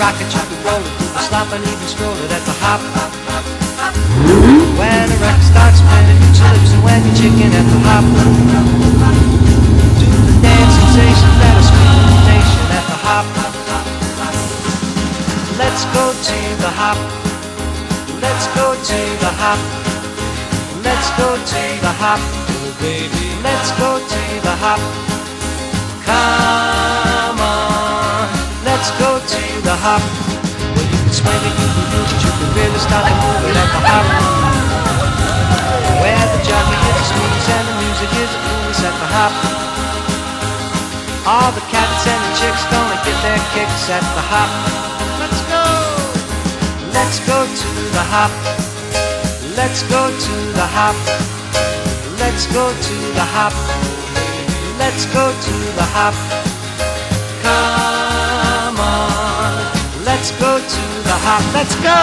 rock it, you can roll it, do the slop and even stroll it at the hop. When the record starts spinning, you lips and when you're chicken at the hop. Do the dance sensation that is sweet in the nation at the hop. Let's go to the hop. Let's go to the hop. Let's go to the hop. Oh baby, let's go to the hop. Come on, let's go to the hop. Well, you can swing it, you can move it, you can really start to move it at the hop. Where the jockey is a squeeze and the music is a blues at the hop. All the cats and the chicks gonna get their kicks at the hop. Let's go! Let's go to the hop. Let's go to the hop. Let's go to the hop. Let's go to the hop. Come on. Let's go to the hop. Let's go!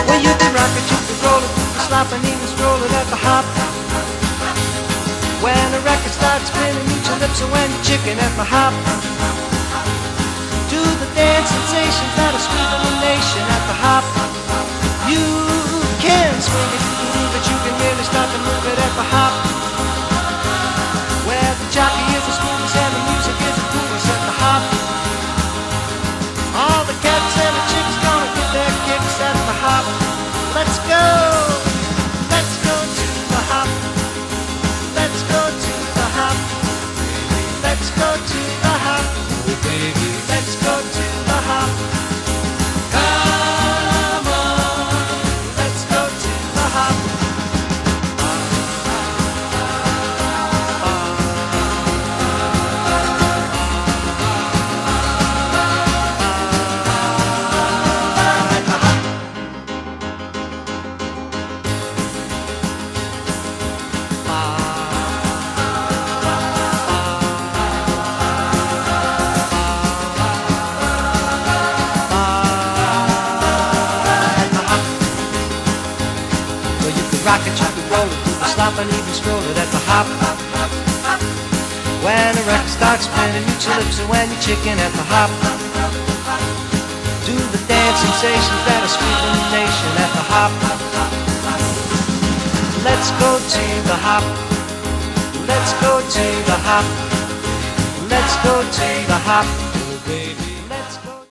Well, you can rock it, you can roll it, you can slop and even stroll it at the hop. When the record starts spinning, eat your lips and when you're chicken at the hop. Do the dance sensations that are sweet in the nation at the hop. You can swing it, you can move it, you can really start to move it at the hop. Where the jockey is a smooth and the music is a blues at the hop. All the cats and the chicks gonna get their kicks at the hop. Let's go! Let's go to the hop. Let's go to the hop. Let's go to the hop. Oh baby, let's go to the hop. Come on, let's go to the hop. Rock it, you can roll it, do the slop and even stroll it at the hop. When the record starts spinning, eat your lips and when you're chicken at the hop. Do the dance sensations that are sweet in the nation at the hop. Let's go to the hop. Let's go to the hop. Let's go to the hop. Oh baby.